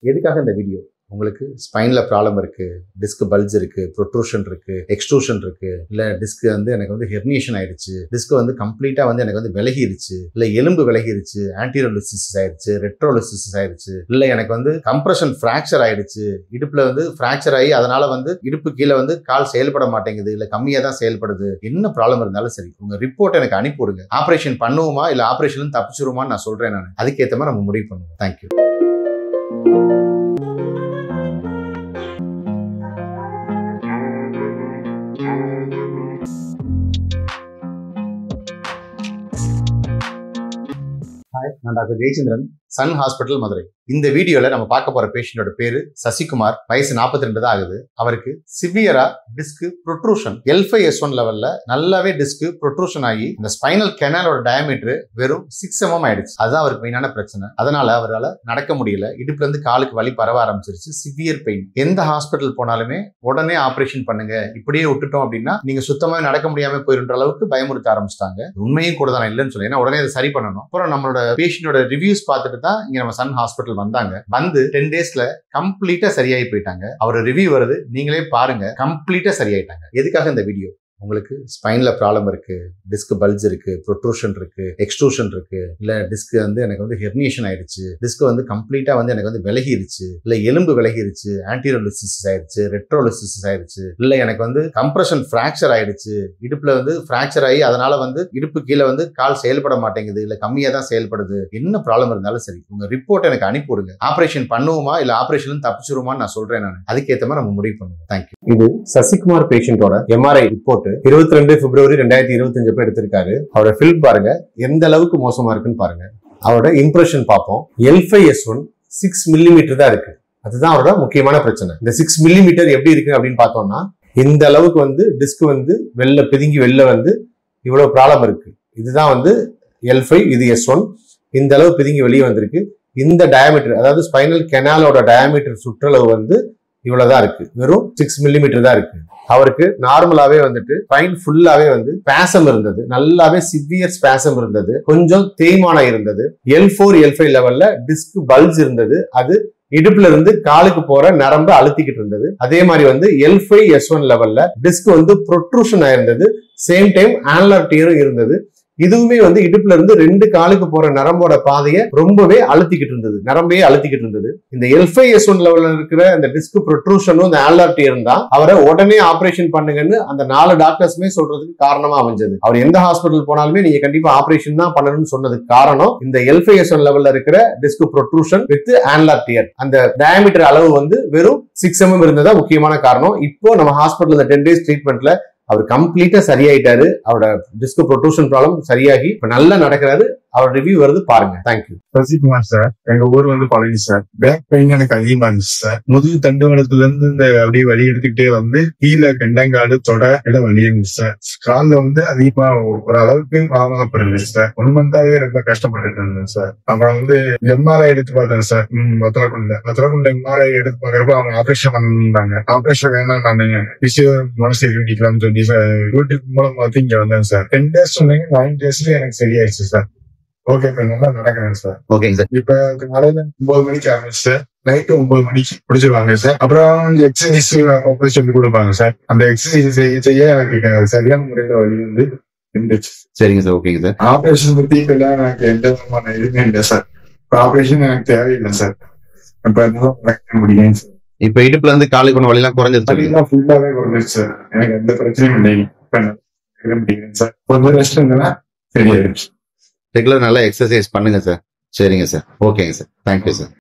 எதுக்காக இந்த வீடியோ? உங்களுக்கு ஸ்பைன்ல ப்ராப்ளம் இருக்கு, டிஸ்க் பல்ஜ் இருக்கு, ப்ரொட்ரூஷன் இருக்கு, எக்ஸ்ட்ரூஷன் இருக்கு, இல்ல டிஸ்க் எனக்கு ஹெர்னியேஷன் ஆயிடுச்சு, டிஸ்க் கம்ப்ளீட்டா எனக்கு விலகிருச்சு, இல்ல எலும்பு விலகிருச்சு, ஆன்டிரோலிசிஸ் ஆயிடுச்சு, ரெட்ரோலிசிஸ் ஆயிடுச்சு, இல்ல எனக்கு கம்ப்ரஷன் ஃபிராக்சர் ஆயிடுச்சு, இடுப்புல ஃபிராக்சர் ஆகி அதனால இடுப்பு கீழே கால் செயல்பட மாட்டேங்குது, இல்ல கம்மியா தான் செயல்படுது, என்ன ப்ராப்ளம் இருந்தாலும் சரி உங்க ரிப்போர்ட் எனக்கு அனுப்பி விடுங்க. ஆபரேஷன் பண்ணுவோமா இல்ல ஆபரேஷன்ல தப்பிச்சிருமான்னு நான் சொல்றேன். நான் அதுக்கேற்ற மாதிரி நம்ம முடிவு பண்ணுவோம். தேங்க்யூ. நான் doctor Jayachandran, Sun Hospital, Madurai. இந்த வீடியோல நம்ம பார்க்க போற பேஷண்டோட பேரு சசிகுமார். வயசு 42 தான் ஆகுது. அவருக்கு சிவியரா டிஸ்க் ப்ரொட்ரூஷன் L5S1 லெவல்ல நல்லாவே டிஸ்க் ப்ரொட்ரூஷன் ஆகி இந்த ஸ்பைனல் கெனாலோட டயாமீட்டர் வெறும் 6 mm ஆயிடுச்சு. அதுதான் அவருக்கு மெயினான பிரச்சனை. அதனால அவரால் நடக்க முடியல. இடுப்புல இருந்து காலுக்கு வலி பரவ ஆரம்பிச்சிருச்சு. Severe pain. எந்த ஹாஸ்பிட்டல் போனாலுமே உடனே ஆபரேஷன் பண்ணுங்க, இப்படியே விட்டுட்டோம் அப்படின்னா நீங்க சுத்தமா நடக்க முடியாம போயிருன்ற அளவுக்கு பயமுறுத்த ஆரம்பிச்சிட்டாங்க. உண்மையும் கூட தான் இல்லைன்னு சொல்லி, ஏன்னா உடனே அதை சரி பண்ணணும். அப்புறம் நம்மளோட பேஷண்டோட ரிவ்யூஸ் பார்த்துட்டு தான் இங்க நம்ம சன் ஹாஸ்பிட்டல் வந்தாங்க. வந்து 10 daysல கம்ப்ளீட்டா சரியாகி போயிட்டாங்க. அவர் ரிவ்யூ வருது, நீங்களே பாருங்க. கம்ப்ளீட்டா சரியாயிட்டாங்க. எதுக்காக இந்த வீடியோ? உங்களுக்கு ஸ்பைன்ல ப்ராப்ளம் இருக்கு, டிஸ்க் பல்ஜ் இருக்கு, ப்ரொட்ரூஷன் இருக்கு, எக்ஸ்ட்ரூஷன் இருக்கு, இல்ல டிஸ்க் எனக்கு ஹெர்னியேஷன் ஆயிடுச்சு, டிஸ்க் கம்ப்ளீட்டா எனக்கு விலகிருச்சு, இல்ல எலும்பு விலகிருச்சு, ஆன்டிரோலிசிஸ் ஆயிடுச்சு, ரெட்ரோலிசிஸ் ஆயிடுச்சு, இல்ல எனக்கு கம்ப்ரஷன் ஃபிராக்சர் ஆயிடுச்சு, இடுப்புல ஃபிராக்சர் ஆகி அதனால இடுப்பு கீழே கால் செயல்பட மாட்டேங்குது, இல்ல கம்மியா தான் செயல்படுது, என்ன ப்ராப்ளம் இருந்தாலும் சரி உங்க ரிப்போர்ட் எனக்கு அனுப்பி விடுங்க. ஆபரேஷன் பண்ணுவோமா இல்ல ஆபரேஷன்ல தப்பிச்சிருமான்னு நான் சொல்றேன். நான் அதுக்கேற்ற மாதிரி நம்ம முடிவு பண்ணுவோம். தேங்க்யூ. இது சசிகுமார் பேஷண்டோட MRI ரிப்போர்ட் 22 February 2025 எடுத்திருக்காரு. அவரோட ஃபில்ம் பாருங்க, எந்த அளவுக்கு மோசமா இருக்குன்னு பாருங்க. அவரோட இம்ப்ரெஷன் பார்ப்போம். L5S1 6 mm தான் இருக்கு. அதுதான் அவரோட முக்கியமான பிரச்சனை. இந்த 6 mm எப்படி இருக்கு அப்படின்னு பார்த்தோம்னா, இந்த அளவுக்கு டிஸ்க் வெளில பிதுங்கி வெளில இவ்வளவு ப்ராப்ளம் இருக்கு. இதுதான் L5, இது S1. இந்த அளவு பிதுங்கி வெளியே வந்திருக்கு. இந்த டயாமீட்டர், அதாவது ஸ்பைனல் கெனாலோட டயாமீட்டர் சுற்றளவு இவ்வளவுதான் இருக்கு. வெறும் 6 mm தான் இருக்கு. அவருக்கு நார்மலாவே ஸ்பைன் ஃபுல்லாவே ஸ்பாசம் இருந்தது. நல்லாவே சிவியர் ஸ்பாசம் இருந்தது. கொஞ்சம் தேய்மானம் இருந்தது. L4, L5 லெவல்ல டிஸ்க் பல்ஜ் இருந்தது. அது இடுப்புல இருந்து காலுக்கு போற நரம்பு அழுத்திக்கிட்டு இருந்தது. அதே மாதிரி L5S1 லெவல்ல டிஸ்க் ப்ரொட்ரூஷன் ஆயிருந்தது. சேம் டைம் ஆனலர் டியரும் இருந்தது. இதுவுமே இடுப்புல இருந்து 2 காலுக்கு போற நரம்போட பாதையை ரொம்பவே அழுத்திக்கிட்டு இருந்தது. நரம்பையே அழுத்திக்கிட்டு இருந்தது. இந்த L5S1 லெவல்ல இருக்கிற இந்த டிஸ்க் ப்ரொட்ரூஷனும் இந்த ஆனலர் டியரும் தான் அவரை உடனே ஆபரேஷன் பண்ணுங்கன்னு அந்த 4 டாக்டர்ஸுமே சொல்றதுக்கு காரணமா அமைஞ்சது. அவர் எந்த ஹாஸ்பிட்டல் போனாலுமே நீங்க கண்டிப்பா ஆபரேஷன் தான் பண்ணணும்னு சொன்னதுக்கு காரணம் இந்த L5S1 லெவல்ல இருக்கிற டிஸ்க் ப்ரொட்ரூஷன் வித் ஆனலர் டியர். அந்த டயாமீட்டர் அளவு வெறும் 6 mm இருந்ததா முக்கியமான காரணம். இப்போ நம்ம ஹாஸ்பிட்டல் 10 days ட்ரீட்மெண்ட்ல அவர் கம்ப்ளீட்டா சரியாயிட்டாரு. அவரோட டிஸ்க் ப்ரொட்ரூஷன் ப்ராப்ளம் சரியாகி இப்ப நல்லா நடக்கிறாரு. அவர் ரிவ்யூ வருது, பாருங்க. தேங்க்யூ. சசிகுமார் சார், எங்க ஊர் பழனி சார். பேக் பெயின் எனக்கு அதிகமா இருந்துச்சு சார். முதுகு தண்டுவடத்துல இருந்து இந்த அப்படியே வலி எடுத்துக்கிட்டே கீழே கண்டங்காடு தொட இடம் வலி இருந்துச்சு சார். காலில் அதிகமா ஒரு அளவுக்கு வாங்கப்படுது சார். 1 month-ஆவே ரொம்ப கஷ்டப்பட்டு இருந்தேன் சார். அப்புறம் MRI எடுத்து பார்த்தேன் சார். வத்தலக்குண்ட MRI எடுத்து பாக்குறப்ப அவங்க ஆபரேஷன் பண்ணிருந்தாங்க. ஆபரேஷன் வேணாம், நான் பிசியோ மனசு இருக்கலாம்னு சொல்லி சார் யூடியூப் மூலம் பார்த்து இங்க வந்தேன் சார். 10 days சொன்னீங்க, 9 daysல எனக்கு சரியாயிடுச்சு சார். ஓகே, இப்ப நல்லா நடக்கிறேன் சார். ஓகேங்க சார். இப்ப காலையில 9 மணிக்கு ஆரம்பிச்சு சார், நைட்டு 9 மணிக்கு முடிச்சிருவாங்க சார். அப்புறம் எக்ஸசைஸ் சொல்லி கொடுப்பாங்க சார். அந்த எக்ஸசைஸ் செய்ய எனக்கு சரியான முறையில வழி இருந்துச்சு. சரிங்க சார். ஓகேங்க சார். ஆபரேஷன் பத்தி எனக்கு எந்த விதமான இதுவுமே இல்லை சார். ஆபரேஷன் எனக்கு தேவையில்லை சார். இப்ப நடக்க முடியும் சார். இப்ப இடுப்புல இருந்து காலுக்கு போன வலி எல்லாம் குறைஞ்சிருச்சு. ஃபுல்லாவே குறைஞ்சிருச்சு சார். எனக்கு எந்த பிரச்சனையும் இல்லை. இப்ப முடியும் சார். கொஞ்சம் ரெஸ்ட் இருந்ததுன்னா சரியாயிருச்சு. ரெகுலர் நல்லா எக்ஸசைஸ் பண்ணுங்க சார். சரிங்க சார். ஓகேங்க சார். Thank you sir.